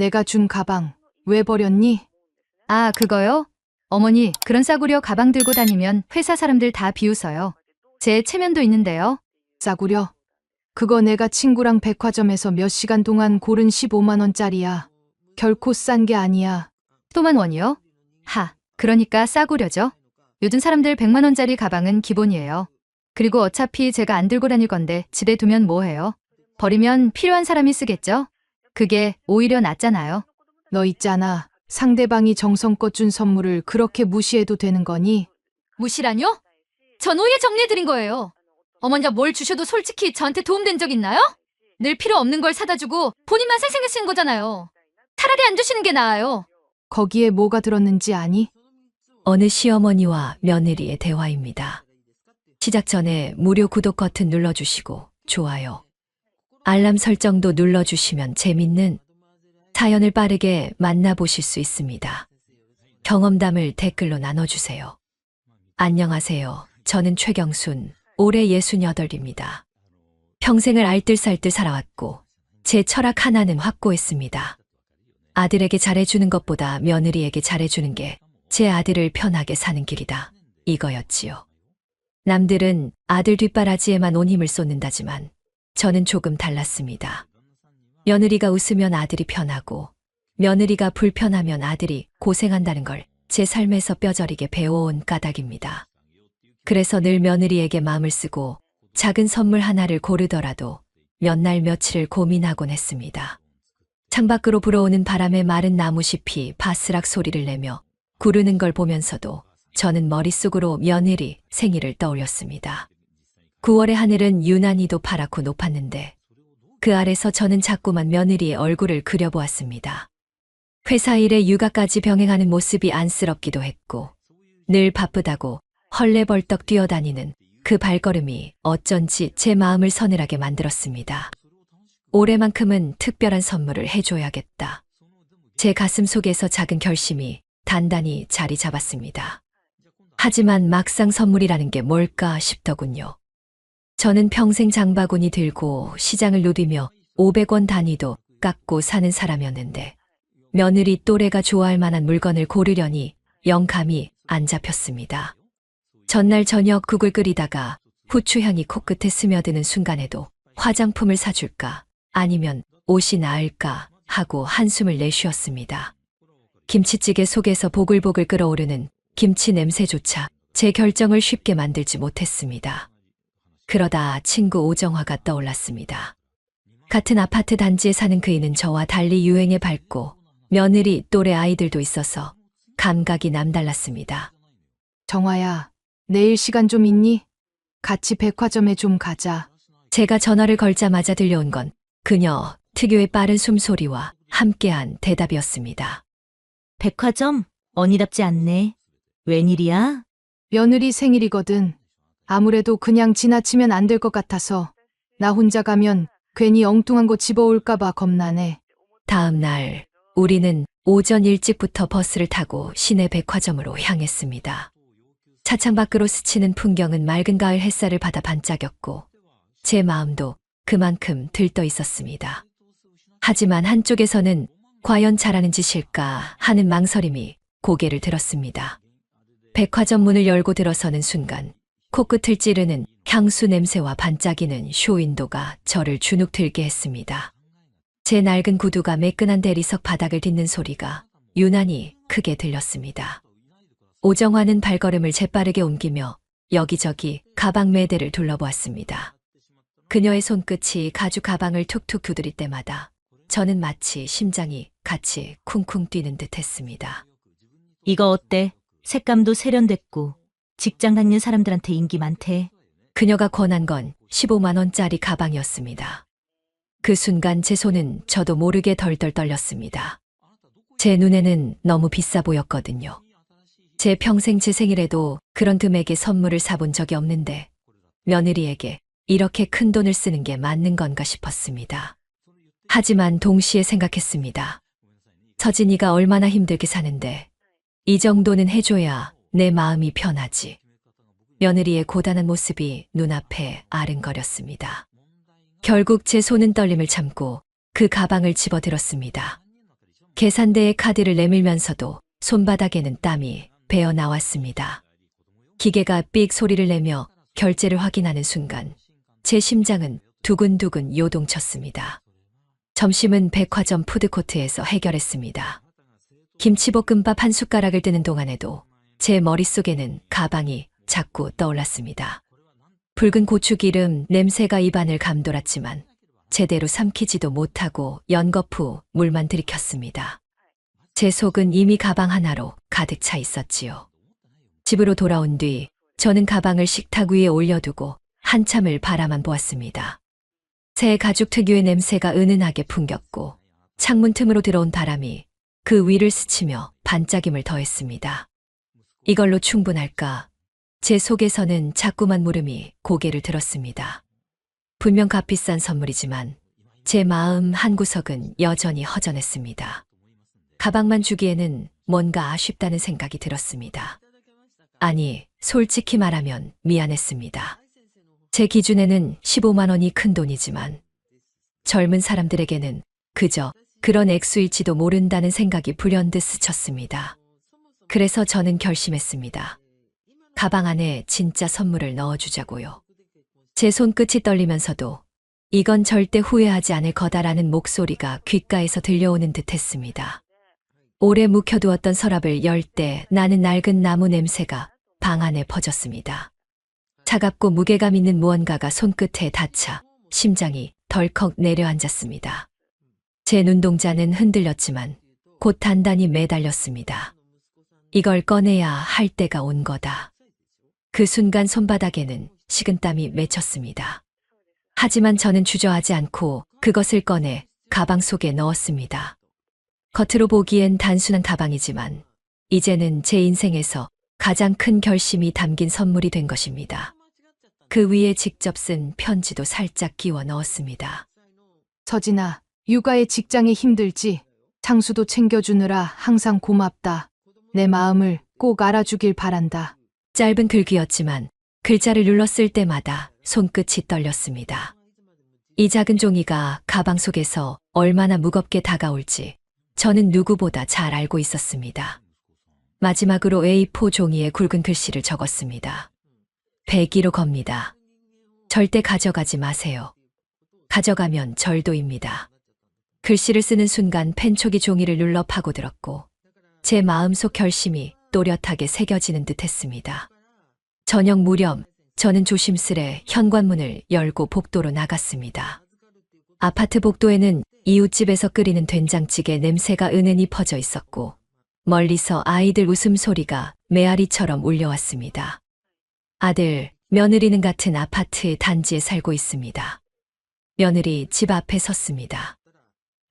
내가 준 가방 왜 버렸니? 아, 그거요? 어머니, 그런 싸구려 가방 들고 다니면 회사 사람들 다 비웃어요. 제 체면도 있는데요. 싸구려. 그거 내가 친구랑 백화점에서 몇 시간 동안 고른 15만 원짜리야. 결코 싼 게 아니야. 10만 원이요? 하, 그러니까 싸구려죠. 요즘 사람들 100만 원짜리 가방은 기본이에요. 그리고 어차피 제가 안 들고 다닐 건데 집에 두면 뭐해요? 버리면 필요한 사람이 쓰겠죠? 그게 오히려 낫잖아요. 너 있잖아. 상대방이 정성껏 준 선물을 그렇게 무시해도 되는 거니? 무시라뇨? 전 오히려 정리해드린 거예요. 어머니가 뭘 주셔도 솔직히 저한테 도움된 적 있나요? 늘 필요 없는 걸 사다 주고 본인만 생생해쓰는 거잖아요. 차라리 안 주시는 게 나아요. 거기에 뭐가 들었는지 아니? 어느 시어머니와 며느리의 대화입니다. 시작 전에 무료 구독 버튼 눌러주시고 좋아요, 알람 설정도 눌러주시면 재밌는 사연을 빠르게 만나보실 수 있습니다. 경험담을 댓글로 나눠주세요. 안녕하세요. 저는 최경순, 올해 68입니다. 평생을 알뜰살뜰 살아왔고 제 철학 하나는 확고했습니다. 아들에게 잘해주는 것보다 며느리에게 잘해주는 게 제 아들을 편하게 사는 길이다. 이거였지요. 남들은 아들 뒷바라지에만 온 힘을 쏟는다지만 저는 조금 달랐습니다. 며느리가 웃으면 아들이 편하고 며느리가 불편하면 아들이 고생한다는 걸 제 삶에서 뼈저리게 배워온 까닭입니다. 그래서 늘 며느리에게 마음을 쓰고 작은 선물 하나를 고르더라도 몇 날 며칠을 고민하곤 했습니다. 창밖으로 불어오는 바람에 마른 나무잎이 바스락 소리를 내며 구르는 걸 보면서도 저는 머릿속으로 며느리 생일을 떠올렸습니다. 9월의 하늘은 유난히도 파랗고 높았는데 그 아래서 저는 자꾸만 며느리의 얼굴을 그려보았습니다. 회사 일에 육아까지 병행하는 모습이 안쓰럽기도 했고 늘 바쁘다고 헐레벌떡 뛰어다니는 그 발걸음이 어쩐지 제 마음을 서늘하게 만들었습니다. 올해만큼은 특별한 선물을 해줘야겠다. 제 가슴 속에서 작은 결심이 단단히 자리 잡았습니다. 하지만 막상 선물이라는 게 뭘까 싶더군요. 저는 평생 장바구니 들고 시장을 누비며 500원 단위도 깎고 사는 사람이었는데 며느리 또래가 좋아할 만한 물건을 고르려니 영감이 안 잡혔습니다. 전날 저녁 국을 끓이다가 후추향이 코끝에 스며드는 순간에도 화장품을 사줄까 아니면 옷이 나을까 하고 한숨을 내쉬었습니다. 김치찌개 속에서 보글보글 끓어오르는 김치 냄새조차 제 결정을 쉽게 만들지 못했습니다. 그러다 친구 오정화가 떠올랐습니다. 같은 아파트 단지에 사는 그이는 저와 달리 유행에 밝고 며느리 또래 아이들도 있어서 감각이 남달랐습니다. 정화야, 내일 시간 좀 있니? 같이 백화점에 좀 가자. 제가 전화를 걸자마자 들려온 건 그녀 특유의 빠른 숨소리와 함께한 대답이었습니다. 백화점? 언니답지 않네. 웬일이야? 며느리 생일이거든. 아무래도 그냥 지나치면 안 될 것 같아서 나 혼자 가면 괜히 엉뚱한 거 집어올까봐 겁나네. 다음 날 우리는 오전 일찍부터 버스를 타고 시내 백화점으로 향했습니다. 차창 밖으로 스치는 풍경은 맑은 가을 햇살을 받아 반짝였고 제 마음도 그만큼 들떠 있었습니다. 하지만 한쪽에서는 과연 잘하는 짓일까 하는 망설임이 고개를 들었습니다. 백화점 문을 열고 들어서는 순간 코끝을 찌르는 향수 냄새와 반짝이는 쇼윈도가 저를 주눅들게 했습니다. 제 낡은 구두가 매끈한 대리석 바닥을 딛는 소리가 유난히 크게 들렸습니다. 오정화는 발걸음을 재빠르게 옮기며 여기저기 가방 매대를 둘러보았습니다. 그녀의 손끝이 가죽 가방을 툭툭 두드릴 때마다 저는 마치 심장이 같이 쿵쿵 뛰는 듯 했습니다. 이거 어때? 색감도 세련됐고 직장 다니는 사람들한테 인기 많대. 그녀가 권한 건 15만 원짜리 가방이었습니다. 그 순간 제 손은 저도 모르게 덜덜 떨렸습니다. 제 눈에는 너무 비싸 보였거든요. 제 평생 제 생일에도 그런 금액의 선물을 사본 적이 없는데 며느리에게 이렇게 큰 돈을 쓰는 게 맞는 건가 싶었습니다. 하지만 동시에 생각했습니다. 서진이가 얼마나 힘들게 사는데 이 정도는 해줘야 내 마음이 편하지. 며느리의 고단한 모습이 눈앞에 아른거렸습니다. 결국 제 손은 떨림을 참고 그 가방을 집어들었습니다. 계산대에 카드를 내밀면서도 손바닥에는 땀이 배어 나왔습니다. 기계가 삑 소리를 내며 결제를 확인하는 순간 제 심장은 두근두근 요동쳤습니다. 점심은 백화점 푸드코트에서 해결했습니다. 김치볶음밥 한 숟가락을 뜨는 동안에도 제 머릿속에는 가방이 자꾸 떠올랐습니다. 붉은 고추기름 냄새가 입안을 감돌았지만 제대로 삼키지도 못하고 연거푸 물만 들이켰습니다. 제 속은 이미 가방 하나로 가득 차 있었지요. 집으로 돌아온 뒤 저는 가방을 식탁 위에 올려두고 한참을 바라만 보았습니다. 새 가죽 특유의 냄새가 은은하게 풍겼고 창문 틈으로 들어온 바람이 그 위를 스치며 반짝임을 더했습니다. 이걸로 충분할까? 제 속에서는 자꾸만 물음이 고개를 들었습니다. 분명 값비싼 선물이지만 제 마음 한구석은 여전히 허전했습니다. 가방만 주기에는 뭔가 아쉽다는 생각이 들었습니다. 아니, 솔직히 말하면 미안했습니다. 제 기준에는 15만 원이 큰 돈이지만 젊은 사람들에게는 그저 그런 액수일지도 모른다는 생각이 불현듯 스쳤습니다. 그래서 저는 결심했습니다. 가방 안에 진짜 선물을 넣어주자고요. 제 손끝이 떨리면서도 이건 절대 후회하지 않을 거다라는 목소리가 귓가에서 들려오는 듯 했습니다. 오래 묵혀두었던 서랍을 열 때 나는 낡은 나무 냄새가 방 안에 퍼졌습니다. 차갑고 무게감 있는 무언가가 손끝에 닿자 심장이 덜컥 내려앉았습니다. 제 눈동자는 흔들렸지만 곧 단단히 매달렸습니다. 이걸 꺼내야 할 때가 온 거다. 그 순간 손바닥에는 식은땀이 맺혔습니다. 하지만 저는 주저하지 않고 그것을 꺼내 가방 속에 넣었습니다. 겉으로 보기엔 단순한 가방이지만 이제는 제 인생에서 가장 큰 결심이 담긴 선물이 된 것입니다. 그 위에 직접 쓴 편지도 살짝 끼워 넣었습니다. 서진아, 육아에 직장에 힘들지? 장수도 챙겨주느라 항상 고맙다. 내 마음을 꼭 알아주길 바란다. 짧은 글귀였지만 글자를 눌렀을 때마다 손끝이 떨렸습니다. 이 작은 종이가 가방 속에서 얼마나 무겁게 다가올지 저는 누구보다 잘 알고 있었습니다. 마지막으로 A4 종이에 굵은 글씨를 적었습니다. 102로 겁니다. 절대 가져가지 마세요. 가져가면 절도입니다. 글씨를 쓰는 순간 펜촉이 종이를 눌러 파고들었고 제 마음속 결심이 또렷하게 새겨지는 듯 했습니다. 저녁 무렵 저는 조심스레 현관문을 열고 복도로 나갔습니다. 아파트 복도에는 이웃집에서 끓이는 된장찌개 냄새가 은은히 퍼져 있었고 멀리서 아이들 웃음소리가 메아리처럼 울려왔습니다. 아들, 며느리는 같은 아파트 단지에 살고 있습니다. 며느리 집 앞에 섰습니다.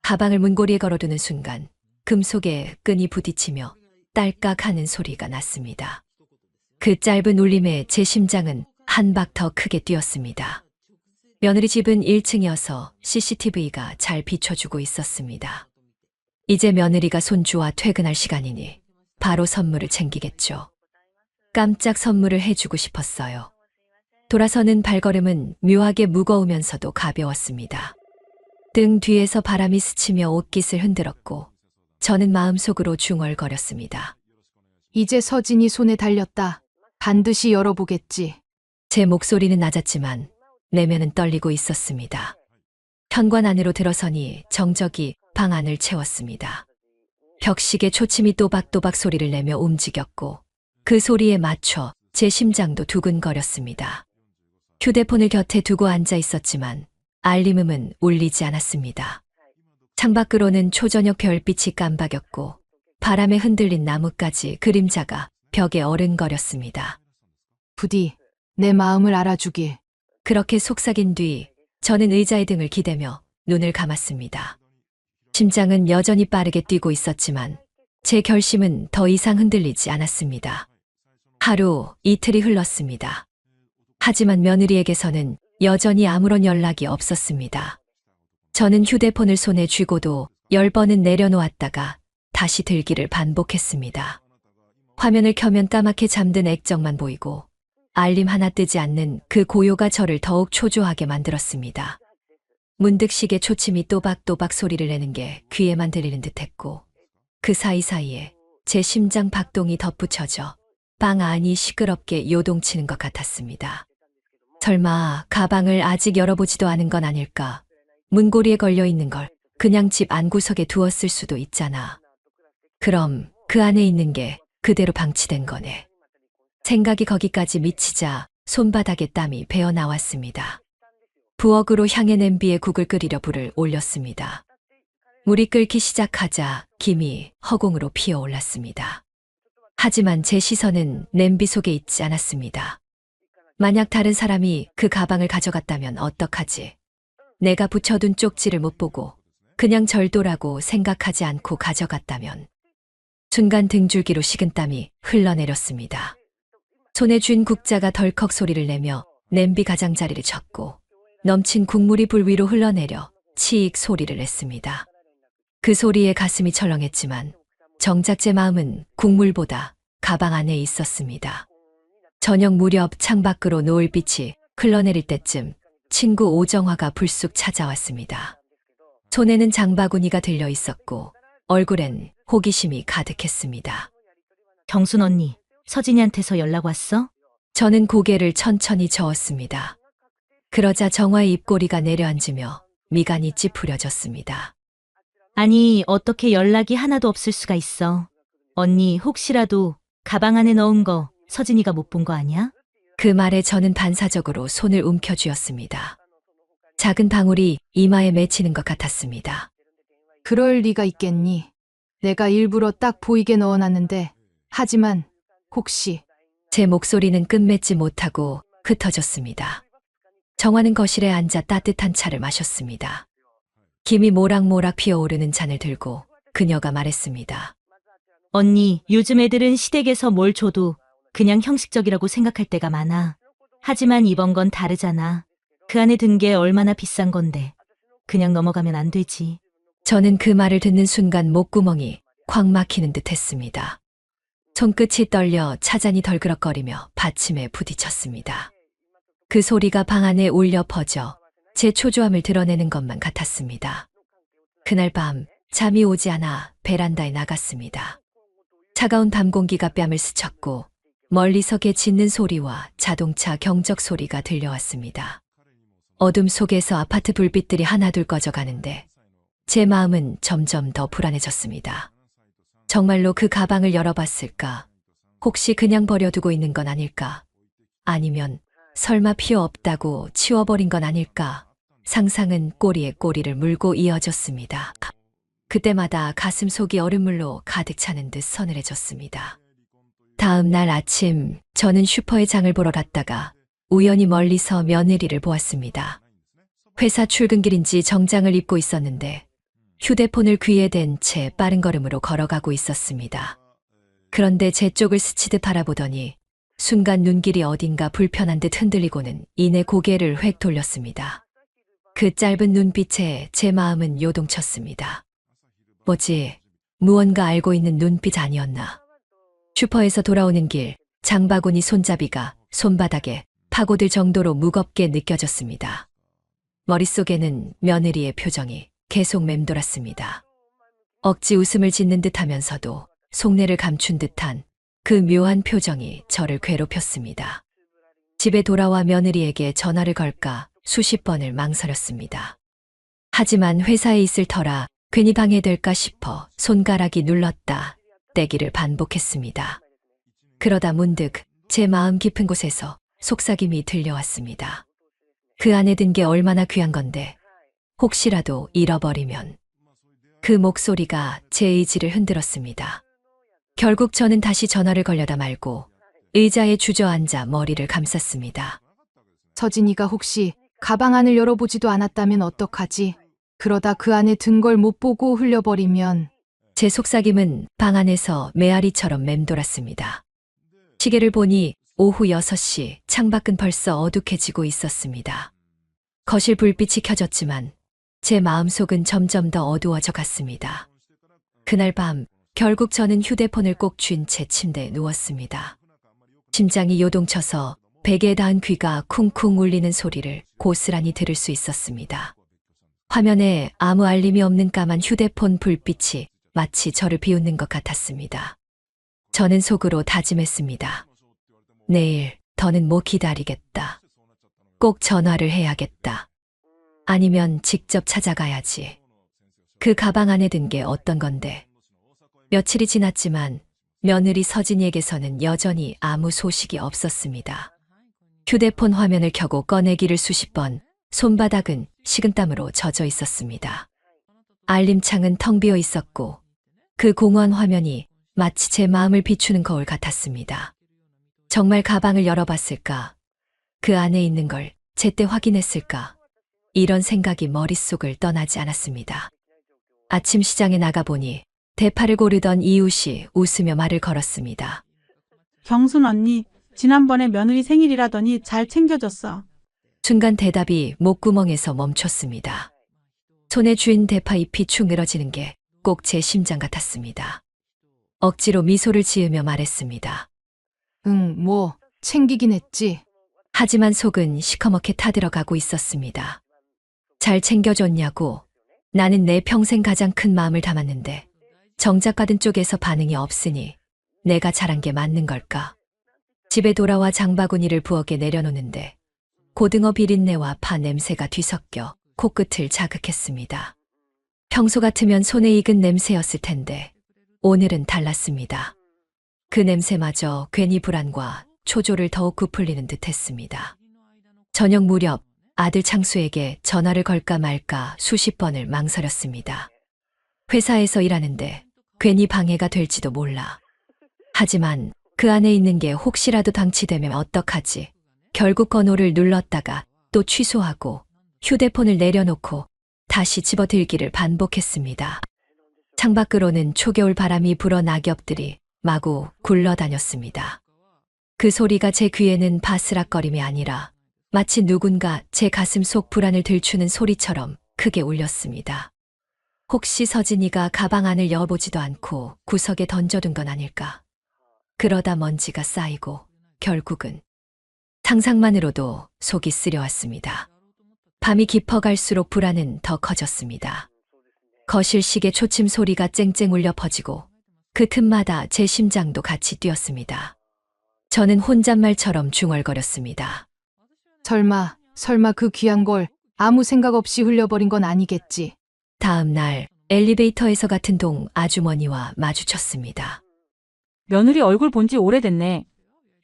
가방을 문고리에 걸어두는 순간 금속에 끈이 부딪히며 딸깍 하는 소리가 났습니다. 그 짧은 울림에 제 심장은 한 박 더 크게 뛰었습니다. 며느리 집은 1층이어서 CCTV가 잘 비춰주고 있었습니다. 이제 며느리가 손주와 퇴근할 시간이니 바로 선물을 챙기겠죠. 깜짝 선물을 해주고 싶었어요. 돌아서는 발걸음은 묘하게 무거우면서도 가벼웠습니다. 등 뒤에서 바람이 스치며 옷깃을 흔들었고 저는 마음속으로 중얼거렸습니다. 이제 서진이 손에 달렸다. 반드시 열어보겠지. 제 목소리는 낮았지만 내면은 떨리고 있었습니다. 현관 안으로 들어서니 정적이 방 안을 채웠습니다. 벽식에 초침이 또박또박 소리를 내며 움직였고 그 소리에 맞춰 제 심장도 두근거렸습니다. 휴대폰을 곁에 두고 앉아 있었지만 알림음은 울리지 않았습니다. 창밖으로는 초저녁 별빛이 깜박였고 바람에 흔들린 나뭇가지 그림자가 벽에 어른거렸습니다. 부디 내 마음을 알아주길. 그렇게 속삭인 뒤 저는 의자에 등을 기대며 눈을 감았습니다. 심장은 여전히 빠르게 뛰고 있었지만 제 결심은 더 이상 흔들리지 않았습니다. 하루, 이틀이 흘렀습니다. 하지만 며느리에게서는 여전히 아무런 연락이 없었습니다. 저는 휴대폰을 손에 쥐고도 10번은 내려놓았다가 다시 들기를 반복했습니다. 화면을 켜면 까맣게 잠든 액정만 보이고 알림 하나 뜨지 않는 그 고요가 저를 더욱 초조하게 만들었습니다. 문득 시계 초침이 또박또박 소리를 내는 게 귀에만 들리는 듯했고 그 사이사이에 제 심장 박동이 덧붙여져 방 안이 시끄럽게 요동치는 것 같았습니다. 설마 가방을 아직 열어보지도 않은 건 아닐까? 문고리에 걸려 있는 걸 그냥 집 안구석에 두었을 수도 있잖아. 그럼 그 안에 있는 게 그대로 방치된 거네. 생각이 거기까지 미치자 손바닥에 땀이 배어 나왔습니다. 부엌으로 향해 냄비에 국을 끓이려 불을 올렸습니다. 물이 끓기 시작하자 김이 허공으로 피어올랐습니다. 하지만 제 시선은 냄비 속에 있지 않았습니다. 만약 다른 사람이 그 가방을 가져갔다면 어떡하지? 내가 붙여둔 쪽지를 못 보고 그냥 절도라고 생각하지 않고 가져갔다면. 순간 등줄기로 식은땀이 흘러내렸습니다. 손에 쥔 국자가 덜컥 소리를 내며 냄비 가장자리를 쳤고 넘친 국물이 불 위로 흘러내려 치익 소리를 냈습니다. 그 소리에 가슴이 철렁했지만 정작 제 마음은 국물보다 가방 안에 있었습니다. 저녁 무렵 창밖으로 노을빛이 흘러내릴 때쯤 친구 오정화가 불쑥 찾아왔습니다. 손에는 장바구니가 들려 있었고 얼굴엔 호기심이 가득했습니다. 경순 언니, 서진이한테서 연락 왔어? 저는 고개를 천천히 저었습니다. 그러자 정화의 입꼬리가 내려앉으며 미간이 찌푸려졌습니다. 아니, 어떻게 연락이 하나도 없을 수가 있어. 언니, 혹시라도 가방 안에 넣은 거 서진이가 못 본 거 아니야? 그 말에 저는 반사적으로 손을 움켜쥐었습니다. 작은 방울이 이마에 맺히는 것 같았습니다. 그럴 리가 있겠니? 내가 일부러 딱 보이게 넣어놨는데, 하지만 혹시 제 목소리는 끝맺지 못하고 흩어졌습니다. 정화는 거실에 앉아 따뜻한 차를 마셨습니다. 김이 모락모락 피어오르는 잔을 들고 그녀가 말했습니다. 언니, 요즘 애들은 시댁에서 뭘 줘도 그냥 형식적이라고 생각할 때가 많아. 하지만 이번 건 다르잖아. 그 안에 든 게 얼마나 비싼 건데. 그냥 넘어가면 안 되지. 저는 그 말을 듣는 순간 목구멍이 콱 막히는 듯 했습니다. 손끝이 떨려 차잔이 덜그럭거리며 받침에 부딪혔습니다. 그 소리가 방 안에 울려 퍼져 제 초조함을 드러내는 것만 같았습니다. 그날 밤 잠이 오지 않아 베란다에 나갔습니다. 차가운 밤 공기가 뺨을 스쳤고 멀리서 개 짖는 소리와 자동차 경적 소리가 들려왔습니다. 어둠 속에서 아파트 불빛들이 하나둘 꺼져가는데 제 마음은 점점 더 불안해졌습니다. 정말로 그 가방을 열어봤을까? 혹시 그냥 버려두고 있는 건 아닐까? 아니면 설마 필요 없다고 치워버린 건 아닐까? 상상은 꼬리에 꼬리를 물고 이어졌습니다. 그때마다 가슴속이 얼음물로 가득 차는 듯 서늘해졌습니다. 다음 날 아침 저는 슈퍼에 장을 보러 갔다가 우연히 멀리서 며느리를 보았습니다. 회사 출근길인지 정장을 입고 있었는데 휴대폰을 귀에 댄 채 빠른 걸음으로 걸어가고 있었습니다. 그런데 제 쪽을 스치듯 바라보더니 순간 눈길이 어딘가 불편한 듯 흔들리고는 이내 고개를 획 돌렸습니다. 그 짧은 눈빛에 제 마음은 요동쳤습니다. 뭐지? 무언가 알고 있는 눈빛 아니었나? 슈퍼에서 돌아오는 길, 장바구니 손잡이가 손바닥에 파고들 정도로 무겁게 느껴졌습니다. 머릿속에는 며느리의 표정이 계속 맴돌았습니다. 억지 웃음을 짓는 듯 하면서도 속내를 감춘 듯한 그 묘한 표정이 저를 괴롭혔습니다. 집에 돌아와 며느리에게 전화를 걸까 수십 번을 망설였습니다. 하지만 회사에 있을 터라 괜히 방해될까 싶어 손가락이 눌렀다 떼기를 반복했습니다. 그러다 문득 제 마음 깊은 곳에서 속삭임이 들려왔습니다. 그 안에 든 게 얼마나 귀한 건데 혹시라도 잃어버리면. 그 목소리가 제 의지를 흔들었습니다. 결국 저는 다시 전화를 걸려다 말고 의자에 주저앉아 머리를 감쌌습니다. 서진이가 혹시 가방 안을 열어보지도 않았다면 어떡하지? 그러다 그 안에 든 걸 못 보고 흘려버리면. 제 속삭임은 방 안에서 메아리처럼 맴돌았습니다. 시계를 보니 오후 6시, 창밖은 벌써 어둑해지고 있었습니다. 거실 불빛이 켜졌지만 제 마음속은 점점 더 어두워져 갔습니다. 그날 밤 결국 저는 휴대폰을 꼭 쥔 채 침대에 누웠습니다. 심장이 요동쳐서 베개에 닿은 귀가 쿵쿵 울리는 소리를 고스란히 들을 수 있었습니다. 화면에 아무 알림이 없는 까만 휴대폰 불빛이 마치 저를 비웃는 것 같았습니다. 저는 속으로 다짐했습니다. 내일 더는 못 기다리겠다. 꼭 전화를 해야겠다. 아니면 직접 찾아가야지. 그 가방 안에 든 게 어떤 건데. 며칠이 지났지만 며느리 서진이에게서는 여전히 아무 소식이 없었습니다. 휴대폰 화면을 켜고 꺼내기를 수십 번, 손바닥은 식은땀으로 젖어 있었습니다. 알림창은 텅 비어 있었고 그 공허한 화면이 마치 제 마음을 비추는 거울 같았습니다. 정말 가방을 열어봤을까? 그 안에 있는 걸 제때 확인했을까? 이런 생각이 머릿속을 떠나지 않았습니다. 아침 시장에 나가보니 대파를 고르던 이웃이 웃으며 말을 걸었습니다. 경순 언니, 지난번에 며느리 생일이라더니 잘 챙겨줬어. 순간 대답이 목구멍에서 멈췄습니다. 손에 쥔 대파 잎이 축 늘어지는 게 꼭 제 심장 같았습니다. 억지로 미소를 지으며 말했습니다. 응, 뭐, 챙기긴 했지. 하지만 속은 시커멓게 타들어가고 있었습니다. 잘 챙겨줬냐고. 나는 내 평생 가장 큰 마음을 담았는데 정작 받은 쪽에서 반응이 없으니 내가 잘한 게 맞는 걸까? 집에 돌아와 장바구니를 부엌에 내려놓는데 고등어 비린내와 파 냄새가 뒤섞여 코끝을 자극했습니다. 평소 같으면 손에 익은 냄새였을 텐데 오늘은 달랐습니다. 그 냄새마저 괜히 불안과 초조를 더욱 부풀리는 듯 했습니다. 저녁 무렵 아들 창수에게 전화를 걸까 말까 수십 번을 망설였습니다. 회사에서 일하는데 괜히 방해가 될지도 몰라. 하지만 그 안에 있는 게 혹시라도 방치되면 어떡하지? 결국 번호를 눌렀다가 또 취소하고 휴대폰을 내려놓고 다시 집어들기를 반복했습니다. 창밖으로는 초겨울 바람이 불어 낙엽들이 마구 굴러다녔습니다. 그 소리가 제 귀에는 바스락거림이 아니라 마치 누군가 제 가슴 속 불안을 들추는 소리처럼 크게 울렸습니다. 혹시 서진이가 가방 안을 열어보지도 않고 구석에 던져둔 건 아닐까? 그러다 먼지가 쌓이고 결국은 상상만으로도 속이 쓰려왔습니다. 밤이 깊어갈수록 불안은 더 커졌습니다. 거실 시계 초침 소리가 쨍쨍 울려 퍼지고 그 틈마다 제 심장도 같이 뛰었습니다. 저는 혼잣말처럼 중얼거렸습니다. 설마 그 귀한 걸 아무 생각 없이 흘려버린 건 아니겠지. 다음 날 엘리베이터에서 같은 동 아주머니와 마주쳤습니다. 며느리 얼굴 본지 오래됐네.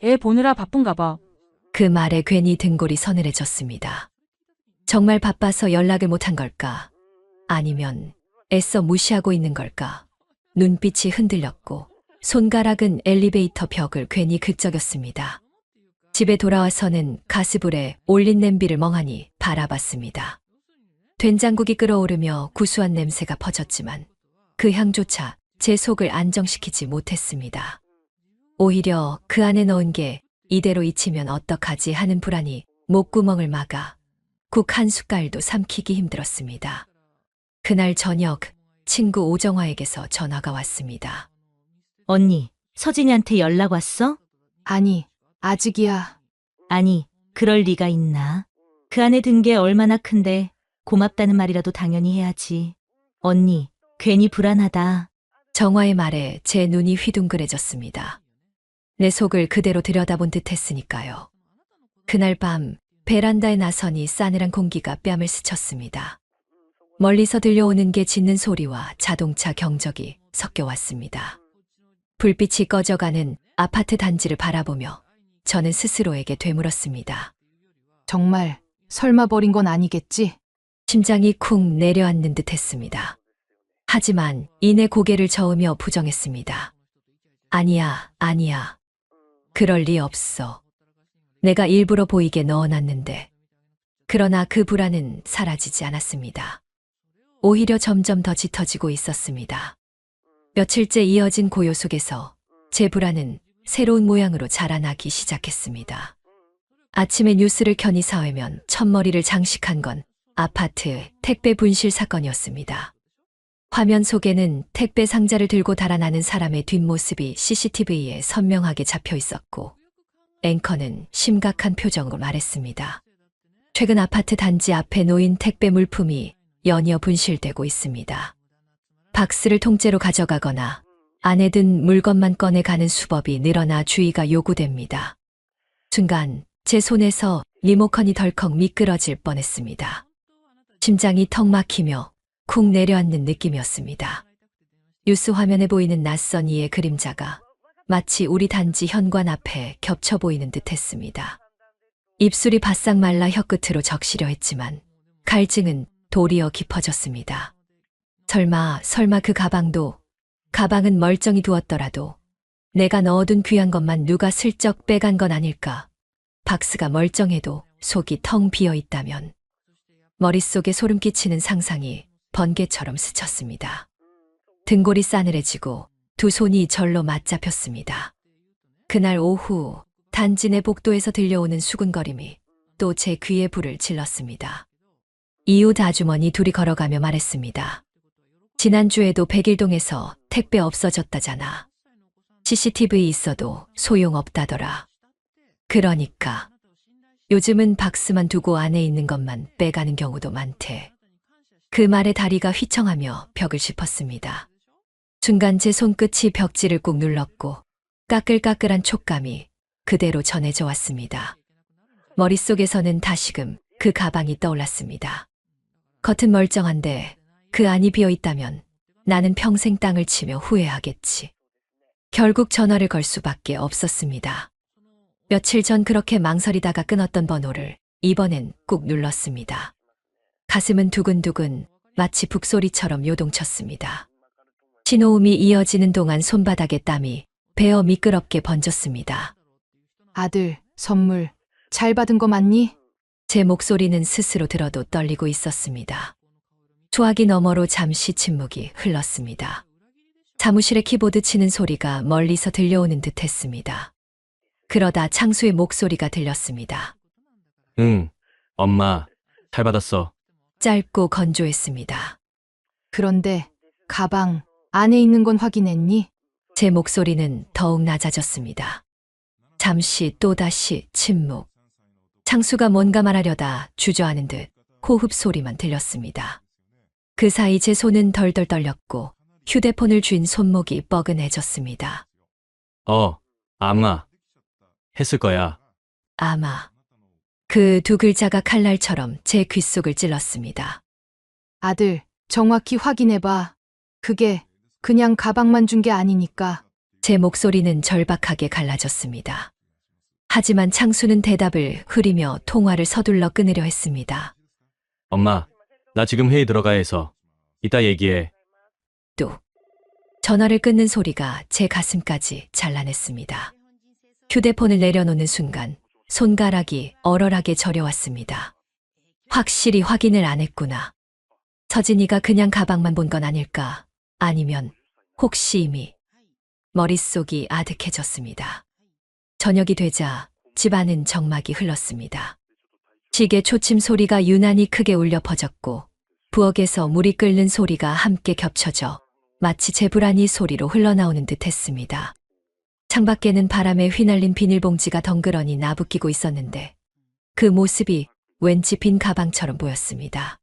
애 보느라 바쁜가 봐. 그 말에 괜히 등골이 서늘해졌습니다. 정말 바빠서 연락을 못한 걸까? 아니면 애써 무시하고 있는 걸까? 눈빛이 흔들렸고 손가락은 엘리베이터 벽을 괜히 긁적였습니다. 집에 돌아와서는 가스불에 올린 냄비를 멍하니 바라봤습니다. 된장국이 끓어오르며 구수한 냄새가 퍼졌지만 그 향조차 제 속을 안정시키지 못했습니다. 오히려 그 안에 넣은 게 이대로 잊히면 어떡하지 하는 불안이 목구멍을 막아 국 한 숟갈도 삼키기 힘들었습니다. 그날 저녁 친구 오정화에게서 전화가 왔습니다. 언니, 서진이한테 연락 왔어? 아니, 아직이야. 아니, 그럴 리가 있나? 그 안에 든 게 얼마나 큰데 고맙다는 말이라도 당연히 해야지. 언니, 괜히 불안하다. 정화의 말에 제 눈이 휘둥그레졌습니다. 내 속을 그대로 들여다본 듯 했으니까요. 그날 밤 베란다에 나서니 싸늘한 공기가 뺨을 스쳤습니다. 멀리서 들려오는 게 짖는 소리와 자동차 경적이 섞여 왔습니다. 불빛이 꺼져가는 아파트 단지를 바라보며 저는 스스로에게 되물었습니다. 정말 설마 버린 건 아니겠지? 심장이 쿵 내려앉는 듯 했습니다. 하지만 이내 고개를 저으며 부정했습니다. 아니야, 아니야. 그럴 리 없어. 내가 일부러 보이게 넣어놨는데. 그러나 그 불안은 사라지지 않았습니다. 오히려 점점 더 짙어지고 있었습니다. 며칠째 이어진 고요 속에서 제 불안은 새로운 모양으로 자라나기 시작했습니다. 아침에 뉴스를 켜니 사회면 첫머리를 장식한 건 아파트 택배 분실 사건이었습니다. 화면 속에는 택배 상자를 들고 달아나는 사람의 뒷모습이 CCTV에 선명하게 잡혀 있었고 앵커는 심각한 표정으로 말했습니다. 최근 아파트 단지 앞에 놓인 택배 물품이 연이어 분실되고 있습니다. 박스를 통째로 가져가거나 안에 든 물건만 꺼내가는 수법이 늘어나 주의가 요구됩니다. 순간 제 손에서 리모컨이 덜컥 미끄러질 뻔했습니다. 심장이 턱 막히며 쿵 내려앉는 느낌이었습니다. 뉴스 화면에 보이는 낯선 이의 그림자가 마치 우리 단지 현관 앞에 겹쳐 보이는 듯 했습니다. 입술이 바싹 말라 혀끝으로 적시려 했지만 갈증은 도리어 깊어졌습니다. 설마 그 가방은 멀쩡히 두었더라도 내가 넣어둔 귀한 것만 누가 슬쩍 빼간 건 아닐까? 박스가 멀쩡해도 속이 텅 비어 있다면 머릿속에 소름 끼치는 상상이 번개처럼 스쳤습니다. 등골이 싸늘해지고 두 손이 절로 맞잡혔습니다. 그날 오후 단지 내 복도에서 들려오는 수군거림이 또 제 귀에 불을 질렀습니다. 이웃 아주머니 둘이 걸어가며 말했습니다. 지난주에도 백일동에서 택배 없어졌다잖아. CCTV 있어도 소용없다더라. 그러니까 요즘은 박스만 두고 안에 있는 것만 빼가는 경우도 많대. 그 말에 다리가 휘청하며 벽을 짚었습니다. 순간 제 손끝이 벽지를 꾹 눌렀고 까끌까끌한 촉감이 그대로 전해져 왔습니다. 머릿속에서는 다시금 그 가방이 떠올랐습니다. 겉은 멀쩡한데 그 안이 비어 있다면 나는 평생 땅을 치며 후회하겠지. 결국 전화를 걸 수밖에 없었습니다. 며칠 전 그렇게 망설이다가 끊었던 번호를 이번엔 꾹 눌렀습니다. 가슴은 두근두근 마치 북소리처럼 요동쳤습니다. 신호음이 이어지는 동안 손바닥에 땀이 베어 미끄럽게 번졌습니다. 아들, 선물 잘 받은 거 맞니? 제 목소리는 스스로 들어도 떨리고 있었습니다. 수화기 너머로 잠시 침묵이 흘렀습니다. 사무실의 키보드 치는 소리가 멀리서 들려오는 듯 했습니다. 그러다 창수의 목소리가 들렸습니다. 응, 엄마, 잘 받았어. 짧고 건조했습니다. 그런데 가방 안에 있는 건 확인했니? 제 목소리는 더욱 낮아졌습니다. 잠시 또다시 침묵. 창수가 뭔가 말하려다 주저하는 듯 호흡 소리만 들렸습니다. 그 사이 제 손은 덜덜 떨렸고 휴대폰을 쥔 손목이 뻐근해졌습니다. 아마 했을 거야. 아마. 그 두 글자가 칼날처럼 제 귓속을 찔렀습니다. 아들, 정확히 확인해봐. 그게 그냥 가방만 준 게 아니니까. 제 목소리는 절박하게 갈라졌습니다. 하지만 창수는 대답을 흐리며 통화를 서둘러 끊으려 했습니다. 엄마, 나 지금 회의 들어가야 해서 이따 얘기해. 뚝. 전화를 끊는 소리가 제 가슴까지 잘라냈습니다. 휴대폰을 내려놓는 순간 손가락이 얼얼하게 저려왔습니다. 확실히 확인을 안 했구나. 서진이가 그냥 가방만 본 건 아닐까? 아니면 혹시 이미 머릿속이 아득해졌습니다. 저녁이 되자 집안은 정막이 흘렀습니다. 시계 초침 소리가 유난히 크게 울려 퍼졌고 부엌에서 물이 끓는 소리가 함께 겹쳐져 마치 제불안이 소리로 흘러나오는 듯 했습니다. 창밖에는 바람에 휘날린 비닐봉지가 덩그러니 나부끼고 있었는데 그 모습이 왠지 빈 가방처럼 보였습니다.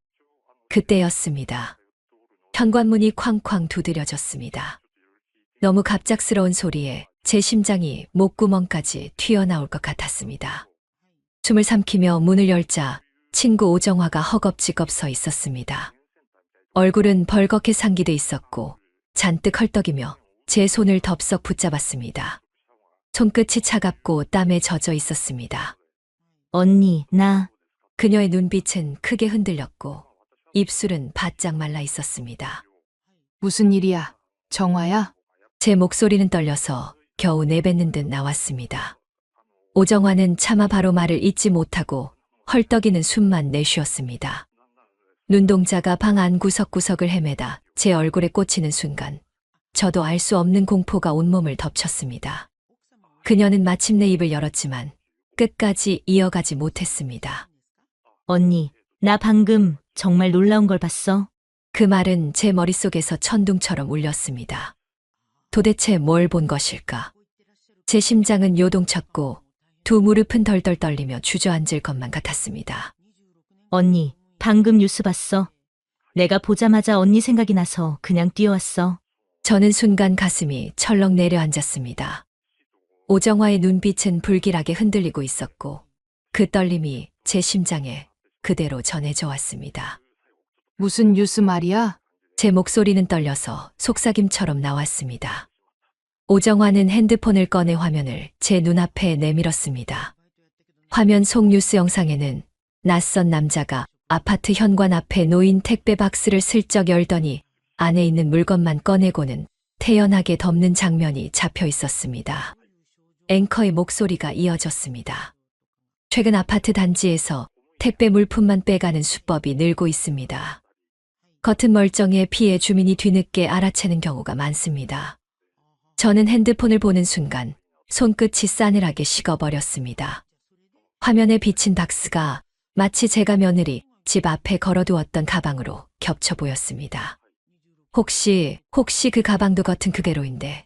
그때였습니다. 현관문이 쾅쾅 두드려졌습니다. 너무 갑작스러운 소리에 제 심장이 목구멍까지 튀어나올 것 같았습니다. 숨을 삼키며 문을 열자 친구 오정화가 허겁지겁 서 있었습니다. 얼굴은 벌겋게 상기돼 있었고 잔뜩 헐떡이며 제 손을 덥석 붙잡았습니다. 손끝이 차갑고 땀에 젖어 있었습니다. 언니, 나 그녀의 눈빛은 크게 흔들렸고 입술은 바짝 말라 있었습니다. 무슨 일이야? 정화야? 제 목소리는 떨려서 겨우 내뱉는 듯 나왔습니다. 오정화는 차마 바로 말을 잇지 못하고 헐떡이는 숨만 내쉬었습니다. 눈동자가 방 안 구석구석을 헤매다 제 얼굴에 꽂히는 순간 저도 알 수 없는 공포가 온몸을 덮쳤습니다. 그녀는 마침내 입을 열었지만 끝까지 이어가지 못했습니다. 언니, 나 방금 정말 놀라운 걸 봤어. 그 말은 제 머릿속에서 천둥처럼 울렸습니다. 도대체 뭘 본 것일까? 제 심장은 요동쳤고 두 무릎은 덜덜 떨리며 주저앉을 것만 같았습니다. 언니, 방금 뉴스 봤어. 내가 보자마자 언니 생각이 나서 그냥 뛰어왔어. 저는 순간 가슴이 철렁 내려앉았습니다. 오정화의 눈빛은 불길하게 흔들리고 있었고 그 떨림이 제 심장에 그대로 전해져 왔습니다. 무슨 뉴스 말이야? 제 목소리는 떨려서 속삭임처럼 나왔습니다. 오정화는 핸드폰을 꺼내 화면을 제 눈앞에 내밀었습니다. 화면 속 뉴스 영상에는 낯선 남자가 아파트 현관 앞에 놓인 택배 박스를 슬쩍 열더니 안에 있는 물건만 꺼내고는 태연하게 덮는 장면이 잡혀 있었습니다. 앵커의 목소리가 이어졌습니다. 최근 아파트 단지에서 택배 물품만 빼가는 수법이 늘고 있습니다. 겉은 멀쩡해 피해 주민이 뒤늦게 알아채는 경우가 많습니다. 저는 핸드폰을 보는 순간 손끝이 싸늘하게 식어버렸습니다. 화면에 비친 박스가 마치 제가 며느리 집 앞에 걸어두었던 가방으로 겹쳐 보였습니다. 혹시 그 가방도 겉은 그대로인데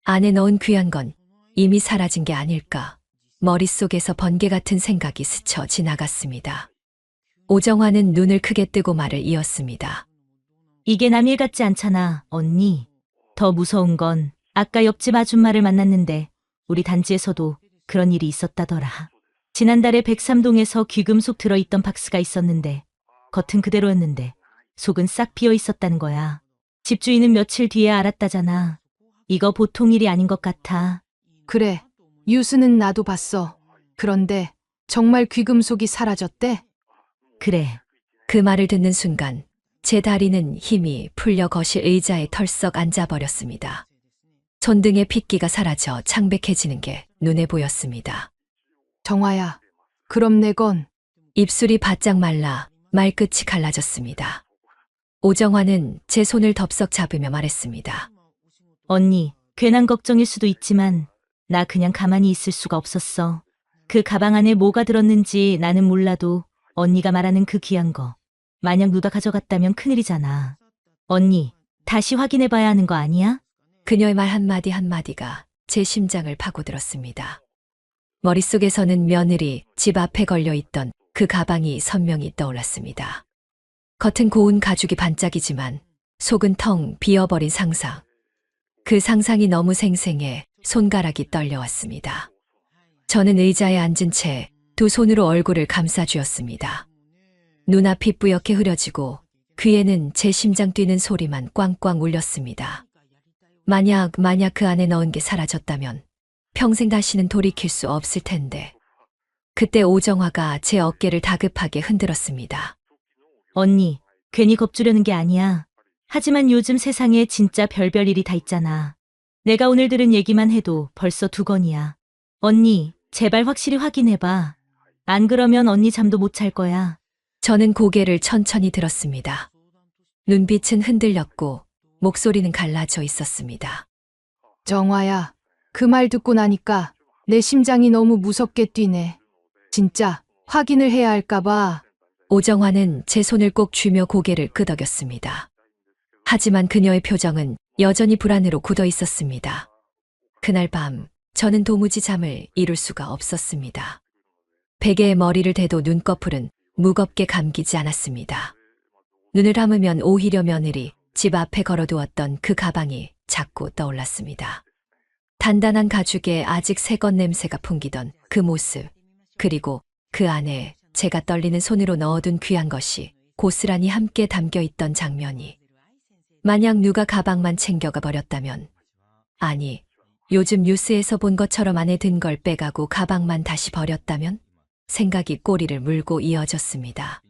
안에 넣은 귀한 건 이미 사라진 게 아닐까? 머릿속에서 번개 같은 생각이 스쳐 지나갔습니다. 오정화는 눈을 크게 뜨고 말을 이었습니다. 이게 남일 같지 않잖아, 언니. 더 무서운 건 아까 옆집 아줌마를 만났는데 우리 단지에서도 그런 일이 있었다더라. 지난달에 103동에서 귀금속 들어있던 박스가 있었는데 겉은 그대로였는데 속은 싹 비어 있었다는 거야. 집주인은 며칠 뒤에 알았다잖아. 이거 보통 일이 아닌 것 같아. 그래, 뉴스는 나도 봤어. 그런데 정말 귀금속이 사라졌대? 그래. 그 말을 듣는 순간 제 다리는 힘이 풀려 거실 의자에 털썩 앉아버렸습니다. 손등의 핏기가 사라져 창백해지는 게 눈에 보였습니다. 정화야, 그럼 내 건 입술이 바짝 말라 말끝이 갈라졌습니다. 오정화는 제 손을 덥석 잡으며 말했습니다. 언니, 괜한 걱정일 수도 있지만 나 그냥 가만히 있을 수가 없었어. 그 가방 안에 뭐가 들었는지 나는 몰라도 언니가 말하는 그 귀한 거 만약 누가 가져갔다면 큰일이잖아. 언니, 다시 확인해봐야 하는 거 아니야? 그녀의 말 한마디 한마디가 제 심장을 파고들었습니다. 머릿속에서는 며느리 집 앞에 걸려있던 그 가방이 선명히 떠올랐습니다. 겉은 고운 가죽이 반짝이지만 속은 텅 비어버린 상상. 그 상상이 너무 생생해 손가락이 떨려왔습니다. 저는 의자에 앉은 채 두 손으로 얼굴을 감싸쥐었습니다. 눈앞이 뿌옇게 흐려지고 귀에는 제 심장 뛰는 소리만 꽝꽝 울렸습니다. 만약 그 안에 넣은 게 사라졌다면 평생 다시는 돌이킬 수 없을 텐데. 그때 오정화가 제 어깨를 다급하게 흔들었습니다. 언니, 괜히 겁주려는 게 아니야. 하지만 요즘 세상에 진짜 별별 일이 다 있잖아. 내가 오늘 들은 얘기만 해도 벌써 2건이야. 언니, 제발 확실히 확인해봐. 안 그러면 언니 잠도 못 잘 거야. 저는 고개를 천천히 들었습니다. 눈빛은 흔들렸고 목소리는 갈라져 있었습니다. 정화야, 그 말 듣고 나니까 내 심장이 너무 무섭게 뛰네. 진짜 확인을 해야 할까봐. 오정화는 제 손을 꼭 쥐며 고개를 끄덕였습니다. 하지만 그녀의 표정은 여전히 불안으로 굳어 있었습니다. 그날 밤 저는 도무지 잠을 이룰 수가 없었습니다. 베개에 머리를 대도 눈꺼풀은 무겁게 감기지 않았습니다. 눈을 감으면 오히려 며느리 집 앞에 걸어두었던 그 가방이 자꾸 떠올랐습니다. 단단한 가죽에 아직 새것 냄새가 풍기던 그 모습, 그리고 그 안에 제가 떨리는 손으로 넣어둔 귀한 것이 고스란히 함께 담겨 있던 장면이. 만약 누가 가방만 챙겨가 버렸다면, 아니, 요즘 뉴스에서 본 것처럼 안에 든 걸 빼가고 가방만 다시 버렸다면? 생각이 꼬리를 물고 이어졌습니다.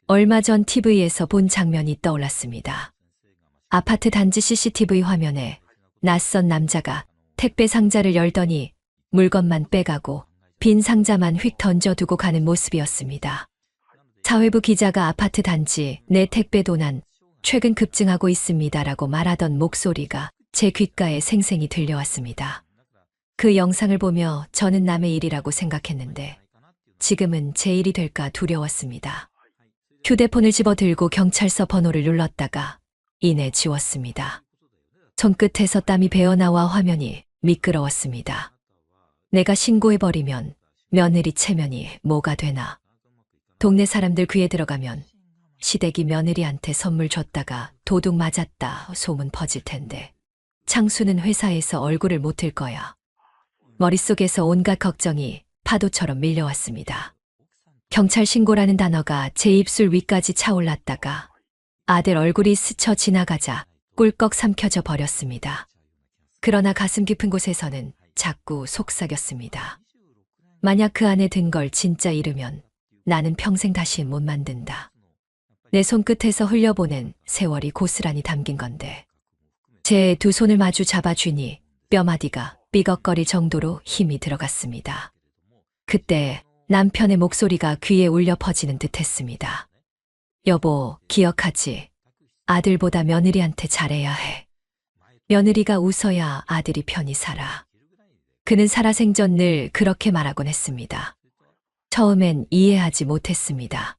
얼마 전 TV에서 본 장면이 떠올랐습니다. 아파트 단지 CCTV 화면에 낯선 남자가 택배 상자를 열더니 물건만 빼가고 빈 상자만 휙 던져두고 가는 모습이었습니다. 사회부 기자가 아파트 단지 내 택배 도난 최근 급증하고 있습니다라고 말하던 목소리가 제 귓가에 생생히 들려왔습니다. 그 영상을 보며 저는 남의 일이라고 생각했는데 지금은 제 일이 될까 두려웠습니다. 휴대폰을 집어들고 경찰서 번호를 눌렀다가 이내 지웠습니다. 손끝에서 땀이 배어나와 화면이 미끄러웠습니다. 내가 신고해버리면 며느리 체면이 뭐가 되나. 동네 사람들 귀에 들어가면 시댁이 며느리한테 선물 줬다가 도둑 맞았다 소문 퍼질 텐데 창수는 회사에서 얼굴을 못 들 거야. 머릿속에서 온갖 걱정이 파도처럼 밀려왔습니다. 경찰 신고라는 단어가 제 입술 위까지 차올랐다가 아들 얼굴이 스쳐 지나가자 꿀꺽 삼켜져 버렸습니다. 그러나 가슴 깊은 곳에서는 자꾸 속삭였습니다. 만약 그 안에 든 걸 진짜 잃으면 나는 평생 다시 못 만든다. 내 손끝에서 흘려보낸 세월이 고스란히 담긴 건데. 제 두 손을 마주 잡아주니 뼈마디가 삐걱거릴 정도로 힘이 들어갔습니다. 그때 남편의 목소리가 귀에 울려 퍼지는 듯했습니다. 여보, 기억하지? 아들보다 며느리한테 잘해야 해. 며느리가 웃어야 아들이 편히 살아. 그는 살아생전 늘 그렇게 말하곤 했습니다. 처음엔 이해하지 못했습니다.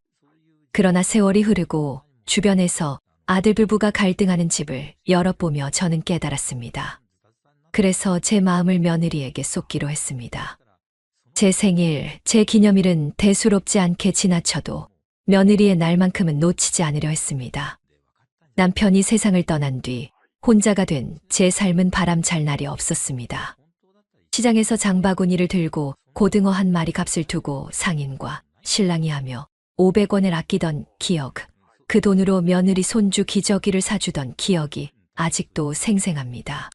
그러나 세월이 흐르고 주변에서 아들 부부가 갈등하는 집을 열어보며 저는 깨달았습니다. 그래서 제 마음을 며느리에게 쏟기로 했습니다. 제 생일, 제 기념일은 대수롭지 않게 지나쳐도 며느리의 날만큼은 놓치지 않으려 했습니다. 남편이 세상을 떠난 뒤 혼자가 된 제 삶은 바람잘 날이 없었습니다. 시장에서 장바구니를 들고 고등어 한 마리 값을 두고 상인과 신랑이 하며 500원을 아끼던 기억, 그 돈으로 며느리 손주 기저귀를 사주던 기억이 아직도 생생합니다.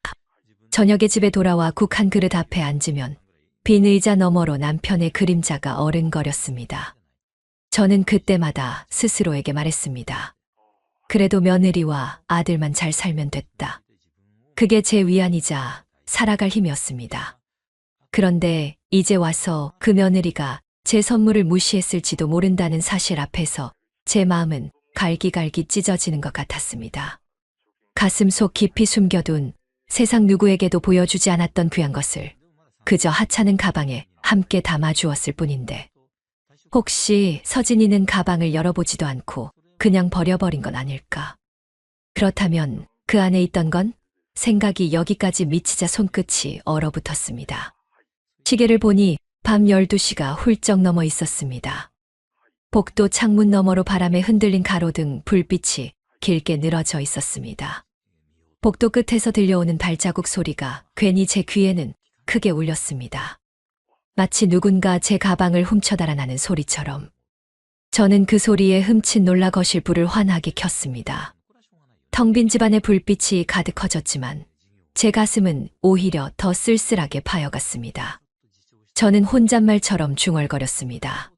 저녁에 집에 돌아와 국 한 그릇 앞에 앉으면 빈 의자 너머로 남편의 그림자가 어른거렸습니다. 저는 그때마다 스스로에게 말했습니다. 그래도 며느리와 아들만 잘 살면 됐다. 그게 제 위안이자 살아갈 힘이었습니다. 그런데 이제 와서 그 며느리가 제 선물을 무시했을지도 모른다는 사실 앞에서 제 마음은 갈기갈기 찢어지는 것 같았습니다. 가슴 속 깊이 숨겨둔 세상 누구에게도 보여주지 않았던 귀한 것을 그저 하찮은 가방에 함께 담아주었을 뿐인데 혹시 서진이는 가방을 열어보지도 않고 그냥 버려버린 건 아닐까? 그렇다면 그 안에 있던 건? 생각이 여기까지 미치자 손끝이 얼어붙었습니다. 시계를 보니 밤 12시가 훌쩍 넘어 있었습니다. 복도 창문 너머로 바람에 흔들린 가로등 불빛이 길게 늘어져 있었습니다. 복도 끝에서 들려오는 발자국 소리가 괜히 제 귀에는 크게 울렸습니다. 마치 누군가 제 가방을 훔쳐달아나는 소리처럼. 저는 그 소리에 흠칫 놀라 거실 불을 환하게 켰습니다. 텅 빈 집안의 불빛이 가득 커졌지만 제 가슴은 오히려 더 쓸쓸하게 파여갔습니다. 저는 혼잣말처럼 중얼거렸습니다.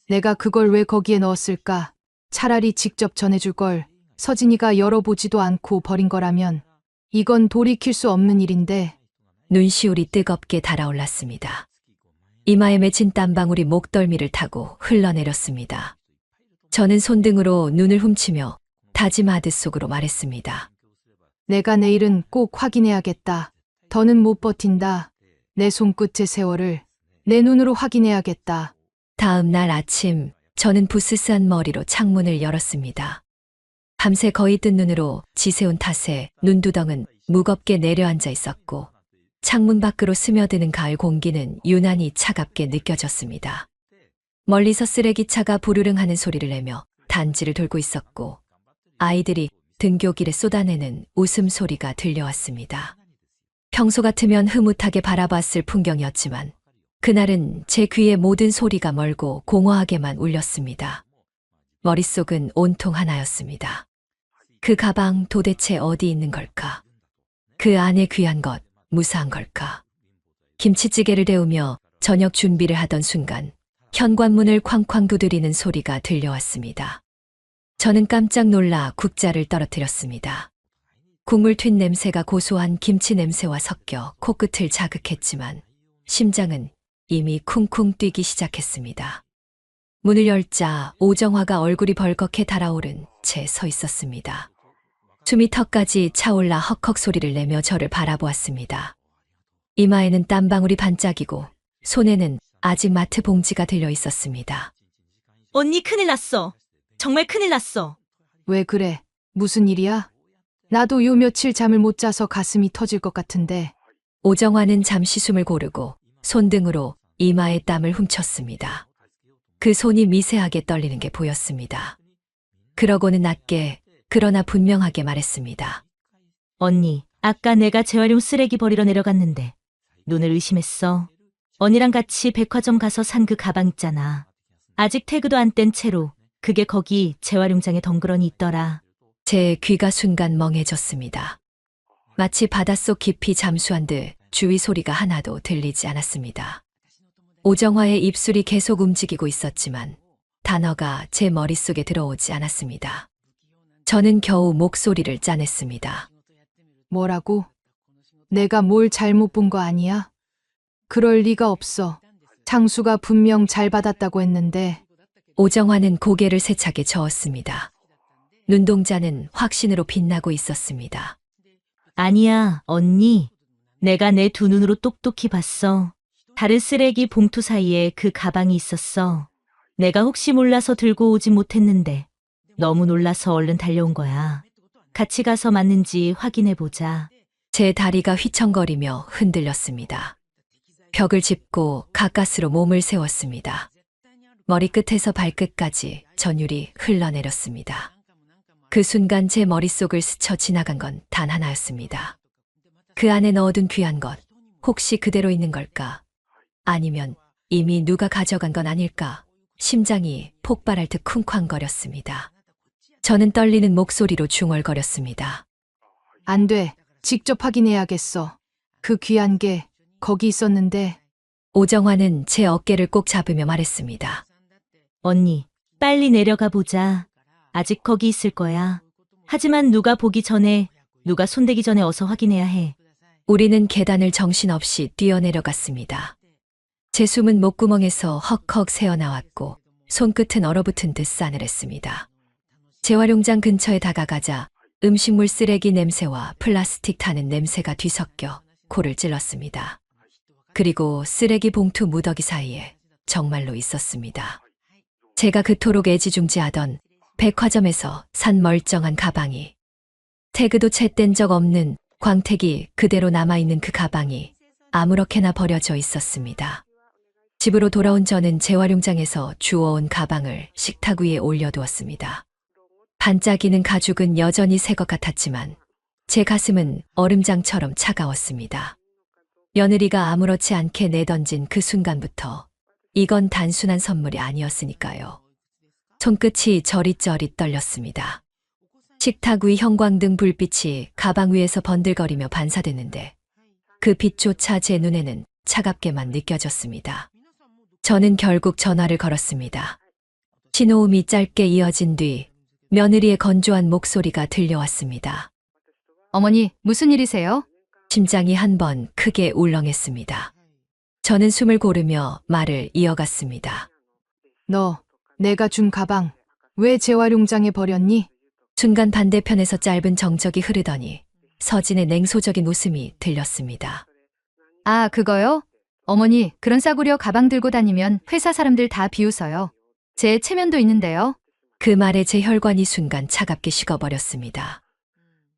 내가 그걸 왜 거기에 넣었을까? 차라리 직접 전해줄 걸. 서진이가 열어보지도 않고 버린 거라면 이건 돌이킬 수 없는 일인데. 눈시울이 뜨겁게 달아올랐습니다. 이마에 맺힌 땀방울이 목덜미를 타고 흘러내렸습니다. 저는 손등으로 눈을 훔치며 다짐하듯 속으로 말했습니다. 내가 내일은 꼭 확인해야겠다. 더는 못 버틴다. 내 손끝의 세월을 내 눈으로 확인해야겠다. 다음 날 아침 저는 부스스한 머리로 창문을 열었습니다. 밤새 거의 뜬 눈으로 지새운 탓에 눈두덩은 무겁게 내려앉아 있었고 창문 밖으로 스며드는 가을 공기는 유난히 차갑게 느껴졌습니다. 멀리서 쓰레기차가 부르릉 하는 소리를 내며 단지를 돌고 있었고 아이들이 등교길에 쏟아내는 웃음소리가 들려왔습니다. 평소 같으면 흐뭇하게 바라봤을 풍경이었지만 그날은 제 귀에 모든 소리가 멀고 공허하게만 울렸습니다. 머릿속은 온통 하나였습니다. 그 가방 도대체 어디 있는 걸까? 그 안에 귀한 것, 무사한 걸까? 김치찌개를 데우며 저녁 준비를 하던 순간 현관문을 쾅쾅 두드리는 소리가 들려왔습니다. 저는 깜짝 놀라 국자를 떨어뜨렸습니다. 국물 튄 냄새가 고소한 김치 냄새와 섞여 코끝을 자극했지만 심장은 이미 쿵쿵 뛰기 시작했습니다. 문을 열자 오정화가 얼굴이 벌겋게 달아오른 채 서 있었습니다. 숨이 턱까지 차올라 헉헉 소리를 내며 저를 바라보았습니다. 이마에는 땀방울이 반짝이고 손에는 아직 마트 봉지가 들려 있었습니다. 언니 큰일 났어. 정말 큰일 났어. 왜 그래? 무슨 일이야? 나도 요 며칠 잠을 못 자서 가슴이 터질 것 같은데. 오정화는 잠시 숨을 고르고 손등으로 이마에 땀을 훔쳤습니다. 그 손이 미세하게 떨리는 게 보였습니다. 그러고는 낮게 그러나 분명하게 말했습니다. 언니, 아까 내가 재활용 쓰레기 버리러 내려갔는데 눈을 의심했어. 언니랑 같이 백화점 가서 산 그 가방 있잖아. 아직 태그도 안 뗀 채로 그게 거기 재활용장에 덩그러니 있더라. 제 귀가 순간 멍해졌습니다. 마치 바닷속 깊이 잠수한 듯 주위 소리가 하나도 들리지 않았습니다. 오정화의 입술이 계속 움직이고 있었지만 단어가 제 머릿속에 들어오지 않았습니다. 저는 겨우 목소리를 짜냈습니다. 뭐라고? 내가 뭘 잘못 본 거 아니야? 그럴 리가 없어. 장수가 분명 잘 받았다고 했는데. 오정화는 고개를 세차게 저었습니다. 눈동자는 확신으로 빛나고 있었습니다. 아니야, 언니. 내가 내 두 눈으로 똑똑히 봤어. 다른 쓰레기 봉투 사이에 그 가방이 있었어. 내가 혹시 몰라서 들고 오지 못했는데 너무 놀라서 얼른 달려온 거야. 같이 가서 맞는지 확인해보자. 제 다리가 휘청거리며 흔들렸습니다. 벽을 짚고 가까스로 몸을 세웠습니다. 머리끝에서 발끝까지 전율이 흘러내렸습니다. 그 순간 제 머릿속을 스쳐 지나간 건 단 하나였습니다. 그 안에 넣어둔 귀한 것, 혹시 그대로 있는 걸까? 아니면 이미 누가 가져간 건 아닐까? 심장이 폭발할 듯 쿵쾅거렸습니다. 저는 떨리는 목소리로 중얼거렸습니다. 안 돼. 직접 확인해야겠어. 그 귀한 게 거기 있었는데. 오정화는 제 어깨를 꼭 잡으며 말했습니다. 언니, 빨리 내려가 보자. 아직 거기 있을 거야. 하지만 누가 보기 전에, 누가 손대기 전에 어서 확인해야 해. 우리는 계단을 정신없이 뛰어내려갔습니다. 제 숨은 목구멍에서 헉헉 새어나왔고 손끝은 얼어붙은 듯 싸늘했습니다. 재활용장 근처에 다가가자 음식물 쓰레기 냄새와 플라스틱 타는 냄새가 뒤섞여 코를 찔렀습니다. 그리고 쓰레기 봉투 무더기 사이에 정말로 있었습니다. 제가 그토록 애지중지하던 백화점에서 산 멀쩡한 가방이, 태그도 채 뗀 적 없는 광택이 그대로 남아있는 그 가방이 아무렇게나 버려져 있었습니다. 집으로 돌아온 저는 재활용장에서 주워온 가방을 식탁 위에 올려두었습니다. 반짝이는 가죽은 여전히 새 것 같았지만 제 가슴은 얼음장처럼 차가웠습니다. 며느리가 아무렇지 않게 내던진 그 순간부터 이건 단순한 선물이 아니었으니까요. 손끝이 저릿저릿 떨렸습니다. 식탁 위 형광등 불빛이 가방 위에서 번들거리며 반사됐는데 그 빛조차 제 눈에는 차갑게만 느껴졌습니다. 저는 결국 전화를 걸었습니다. 신호음이 짧게 이어진 뒤 며느리의 건조한 목소리가 들려왔습니다. 어머니, 무슨 일이세요? 심장이 한 번 크게 울렁했습니다. 저는 숨을 고르며 말을 이어갔습니다. 너, 내가 준 가방, 왜 재활용장에 버렸니? 순간 반대편에서 짧은 정적이 흐르더니 서진의 냉소적인 웃음이 들렸습니다. 아, 그거요? 어머니, 그런 싸구려 가방 들고 다니면 회사 사람들 다 비웃어요. 제 체면도 있는데요. 그 말에 제 혈관이 순간 차갑게 식어버렸습니다.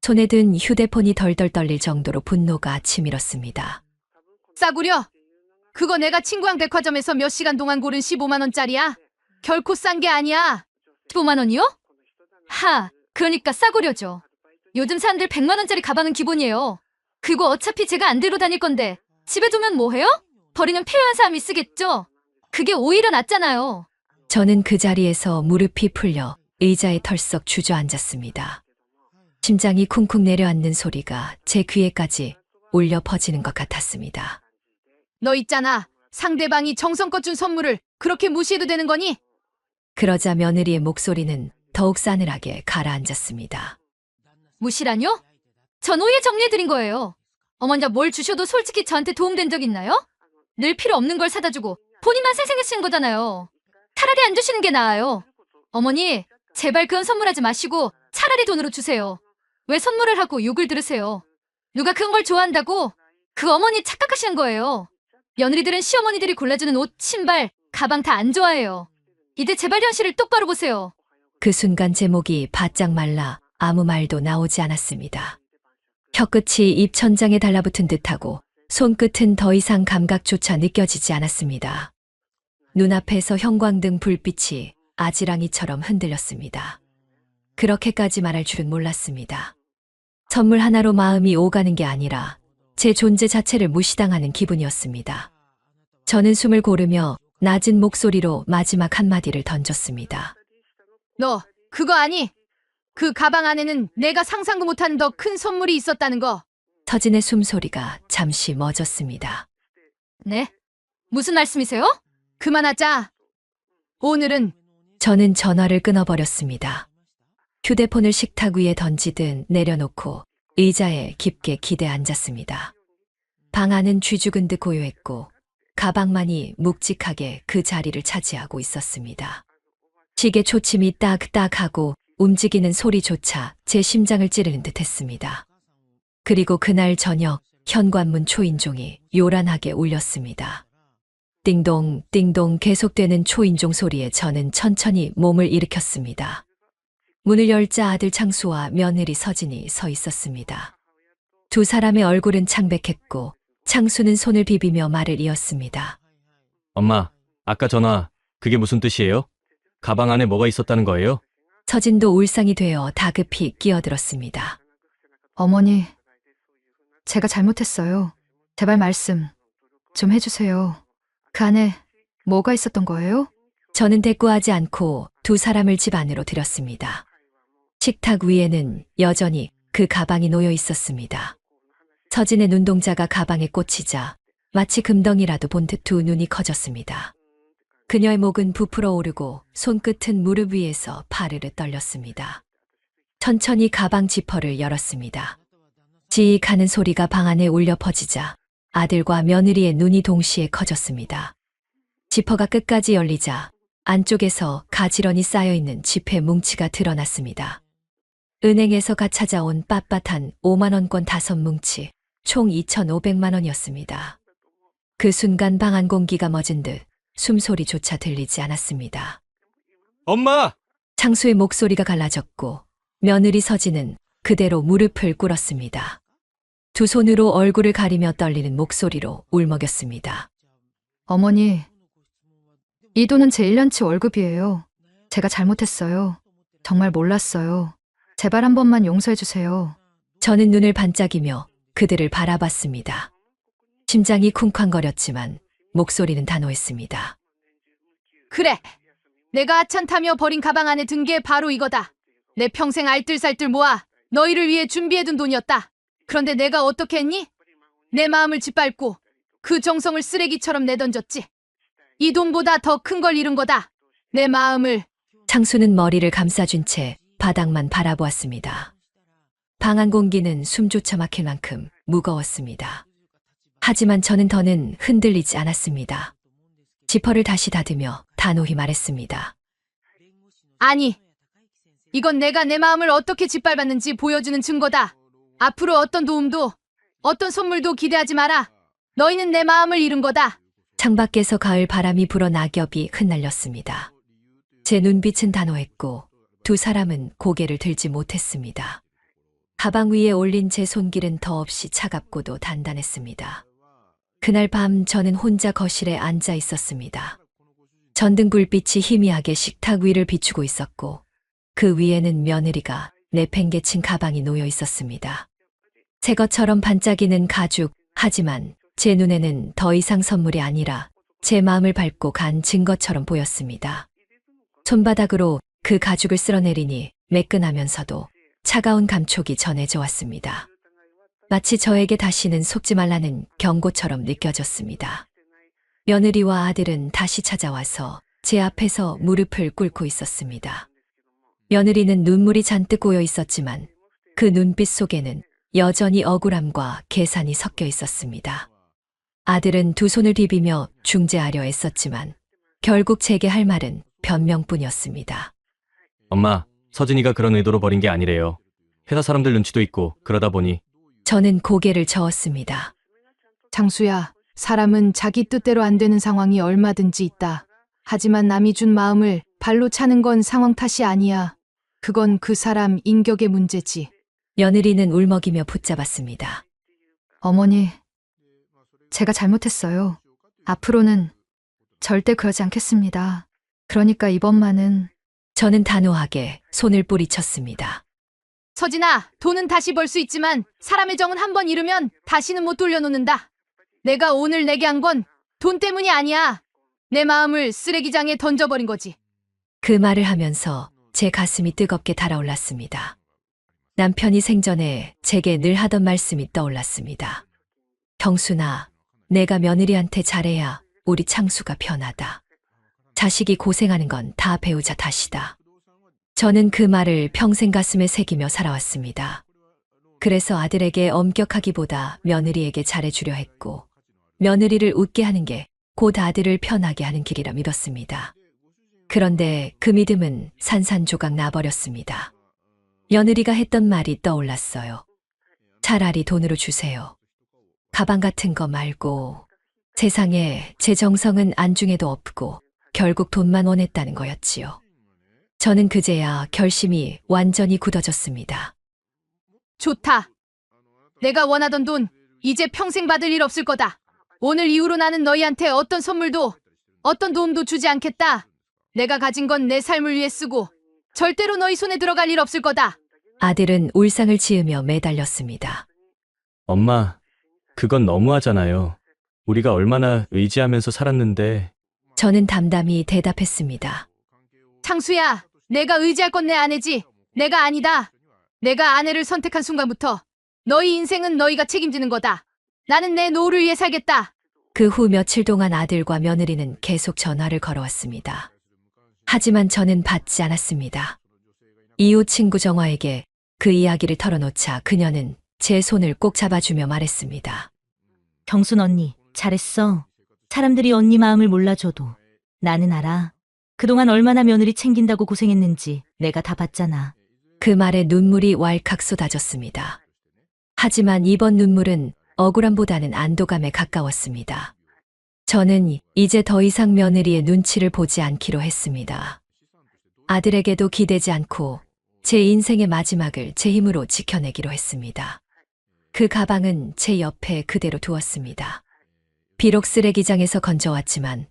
손에 든 휴대폰이 덜덜 떨릴 정도로 분노가 치밀었습니다. 싸구려! 그거 내가 친구랑 백화점에서 몇 시간 동안 고른 15만 원짜리야. 결코 싼 게 아니야. 15만 원이요? 하, 그러니까 싸구려죠. 요즘 사람들 100만 원짜리 가방은 기본이에요. 그리고 어차피 제가 안 들고 다닐 건데 집에 두면 뭐해요? 버리면 필요한 사람이 쓰겠죠? 그게 오히려 낫잖아요. 저는 그 자리에서 무릎이 풀려 의자에 털썩 주저앉았습니다. 심장이 쿵쿵 내려앉는 소리가 제 귀에까지 울려 퍼지는 것 같았습니다. 너 있잖아. 상대방이 정성껏 준 선물을 그렇게 무시해도 되는 거니? 그러자 며느리의 목소리는 더욱 싸늘하게 가라앉았습니다. 무시라뇨? 전 오해 정리해드린 거예요. 어머니가 뭘 주셔도 솔직히 저한테 도움된 적 있나요? 늘 필요 없는 걸 사다 주고 본인만 생생해지는 거잖아요. 차라리 안 주시는 게 나아요. 어머니, 제발 그런 선물하지 마시고 차라리 돈으로 주세요. 왜 선물을 하고 욕을 들으세요? 누가 그런 걸 좋아한다고? 그 어머니 착각하시는 거예요. 며느리들은 시어머니들이 골라주는 옷, 신발, 가방 다 안 좋아해요. 이제 제발 현실을 똑바로 보세요. 그 순간 제 목이 바짝 말라 아무 말도 나오지 않았습니다. 혀끝이 입천장에 달라붙은 듯하고 손끝은 더 이상 감각조차 느껴지지 않았습니다. 눈앞에서 형광등 불빛이 아지랑이처럼 흔들렸습니다. 그렇게까지 말할 줄은 몰랐습니다. 선물 하나로 마음이 오가는 게 아니라 제 존재 자체를 무시당하는 기분이었습니다. 저는 숨을 고르며 낮은 목소리로 마지막 한마디를 던졌습니다. 너 그거 아니? 그 가방 안에는 내가 상상도 못하는 더 큰 선물이 있었다는 거. 서진의 숨소리가 잠시 멎었습니다. 네? 무슨 말씀이세요? 그만하자. 오늘은 저는 전화를 끊어버렸습니다. 휴대폰을 식탁 위에 던지듯 내려놓고 의자에 깊게 기대 앉았습니다. 방 안은 쥐죽은 듯 고요했고 가방만이 묵직하게 그 자리를 차지하고 있었습니다. 시계 초침이 딱딱하고 움직이는 소리조차 제 심장을 찌르는 듯 했습니다. 그리고 그날 저녁 현관문 초인종이 요란하게 울렸습니다. 띵동 띵동 계속되는 초인종 소리에 저는 천천히 몸을 일으켰습니다. 문을 열자 아들 창수와 며느리 서진이 서 있었습니다. 두 사람의 얼굴은 창백했고 창수는 손을 비비며 말을 이었습니다. 엄마, 아까 전화, 그게 무슨 뜻이에요? 가방 안에 뭐가 있었다는 거예요? 서진도 울상이 되어 다급히 끼어들었습니다. 어머니, 제가 잘못했어요. 제발 말씀 좀 해주세요. 그 안에 뭐가 있었던 거예요? 저는 대꾸하지 않고 두 사람을 집 안으로 들였습니다. 식탁 위에는 여전히 그 가방이 놓여 있었습니다. 서진의 눈동자가 가방에 꽂히자 마치 금덩이라도 본 듯 두 눈이 커졌습니다. 그녀의 목은 부풀어 오르고 손끝은 무릎 위에서 파르르 떨렸습니다. 천천히 가방 지퍼를 열었습니다. 지익 하는 소리가 방 안에 울려 퍼지자 아들과 며느리의 눈이 동시에 커졌습니다. 지퍼가 끝까지 열리자 안쪽에서 가지런히 쌓여있는 지폐 뭉치가 드러났습니다. 은행에서 갓 찾아온 빳빳한 5만원권 5뭉치, 총 2,500만 원이었습니다. 그 순간 방 안 공기가 멎은 듯 숨소리조차 들리지 않았습니다. 엄마! 창수의 목소리가 갈라졌고 며느리 서진은 그대로 무릎을 꿇었습니다. 두 손으로 얼굴을 가리며 떨리는 목소리로 울먹였습니다. 어머니, 이 돈은 제 1년치 월급이에요. 제가 잘못했어요. 정말 몰랐어요. 제발 한 번만 용서해주세요. 저는 눈을 반짝이며 그들을 바라봤습니다. 심장이 쿵쾅거렸지만 목소리는 단호했습니다. 그래. 내가 아찬타며 버린 가방 안에 든 게 바로 이거다. 내 평생 알뜰살뜰 모아 너희를 위해 준비해둔 돈이었다. 그런데 내가 어떻게 했니? 내 마음을 짓밟고 그 정성을 쓰레기처럼 내던졌지. 이 돈보다 더 큰 걸 잃은 거다. 내 마음을. 창수는 머리를 감싸준 채 바닥만 바라보았습니다. 방 안 공기는 숨조차 막힐 만큼 무거웠습니다. 하지만 저는 더는 흔들리지 않았습니다. 지퍼를 다시 닫으며 단호히 말했습니다. 아니. 이건 내가 내 마음을 어떻게 짓밟았는지 보여주는 증거다. 앞으로 어떤 도움도, 어떤 선물도 기대하지 마라. 너희는 내 마음을 잃은 거다. 창밖에서 가을 바람이 불어 낙엽이 흩날렸습니다. 제 눈빛은 단호했고 두 사람은 고개를 들지 못했습니다. 가방 위에 올린 제 손길은 더없이 차갑고도 단단했습니다. 그날 밤 저는 혼자 거실에 앉아 있었습니다. 전등 불빛이 희미하게 식탁 위를 비추고 있었고 그 위에는 며느리가 내팽개친 가방이 놓여 있었습니다. 새 것처럼 반짝이는 가죽, 하지만 제 눈에는 더 이상 선물이 아니라 제 마음을 밟고 간 증거처럼 보였습니다. 손바닥으로 그 가죽을 쓸어내리니 매끈하면서도 차가운 감촉이 전해져 왔습니다. 마치 저에게 다시는 속지 말라는 경고처럼 느껴졌습니다. 며느리와 아들은 다시 찾아와서 제 앞에서 무릎을 꿇고 있었습니다. 며느리는 눈물이 잔뜩 고여 있었지만 그 눈빛 속에는 여전히 억울함과 계산이 섞여 있었습니다. 아들은 두 손을 비비며 중재하려 애썼지만 결국 제게 할 말은 변명뿐이었습니다. 엄마, 서진이가 그런 의도로 버린 게 아니래요. 회사 사람들 눈치도 있고 그러다 보니. 저는 고개를 저었습니다. 장수야, 사람은 자기 뜻대로 안 되는 상황이 얼마든지 있다. 하지만 남이 준 마음을 발로 차는 건 상황 탓이 아니야. 그건 그 사람 인격의 문제지. 며느리는 울먹이며 붙잡았습니다. 어머니, 제가 잘못했어요. 앞으로는 절대 그러지 않겠습니다. 그러니까 이번만은 저는 단호하게 손을 뿌리쳤습니다. 서진아, 돈은 다시 벌 수 있지만 사람의 정은 한 번 잃으면 다시는 못 돌려놓는다. 내가 오늘 내게 한 건 돈 때문이 아니야. 내 마음을 쓰레기장에 던져버린 거지. 그 말을 하면서 제 가슴이 뜨겁게 달아올랐습니다. 남편이 생전에 제게 늘 하던 말씀이 떠올랐습니다. 경순아, 내가 며느리한테 잘해야 우리 창수가 편하다. 자식이 고생하는 건 다 배우자 탓이다. 저는 그 말을 평생 가슴에 새기며 살아왔습니다. 그래서 아들에게 엄격하기보다 며느리에게 잘해주려 했고, 며느리를 웃게 하는 게 곧 아들을 편하게 하는 길이라 믿었습니다. 그런데 그 믿음은 산산조각 나버렸습니다. 며느리가 했던 말이 떠올랐어요. 차라리 돈으로 주세요. 가방 같은 거 말고. 세상에 제 정성은 안중에도 없고 결국 돈만 원했다는 거였지요. 저는 그제야 결심이 완전히 굳어졌습니다. 좋다. 내가 원하던 돈 이제 평생 받을 일 없을 거다. 오늘 이후로 나는 너희한테 어떤 선물도 어떤 도움도 주지 않겠다. 내가 가진 건 내 삶을 위해 쓰고 절대로 너희 손에 들어갈 일 없을 거다. 아들은 울상을 지으며 매달렸습니다. 엄마, 그건 너무하잖아요. 우리가 얼마나 의지하면서 살았는데. 저는 담담히 대답했습니다. 창수야, 내가 의지할 건 내 아내지. 내가 아니다. 내가 아내를 선택한 순간부터 너희 인생은 너희가 책임지는 거다. 나는 내 노후를 위해 살겠다. 그 후 며칠 동안 아들과 며느리는 계속 전화를 걸어왔습니다. 하지만 저는 받지 않았습니다. 이웃 친구 정화에게 그 이야기를 털어놓자 그녀는 제 손을 꼭 잡아주며 말했습니다. 경순 언니, 잘했어. 사람들이 언니 마음을 몰라줘도 나는 알아. 그동안 얼마나 며느리 챙긴다고 고생했는지 내가 다 봤잖아. 그 말에 눈물이 왈칵 쏟아졌습니다. 하지만 이번 눈물은 억울함보다는 안도감에 가까웠습니다. 저는 이제 더 이상 며느리의 눈치를 보지 않기로 했습니다. 아들에게도 기대지 않고 제 인생의 마지막을 제 힘으로 지켜내기로 했습니다. 그 가방은 제 옆에 그대로 두었습니다. 비록 쓰레기장에서 건져왔지만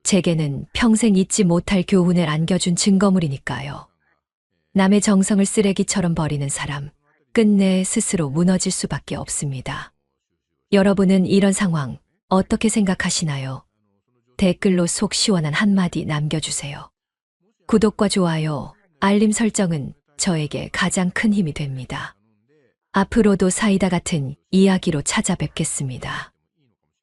제게는 평생 잊지 못할 교훈을 안겨준 증거물이니까요. 남의 정성을 쓰레기처럼 버리는 사람, 끝내 스스로 무너질 수밖에 없습니다. 여러분은 이런 상황 어떻게 생각하시나요? 댓글로 속 시원한 한마디 남겨주세요. 구독과 좋아요, 알림 설정은 저에게 가장 큰 힘이 됩니다. 앞으로도 사이다 같은 이야기로 찾아뵙겠습니다.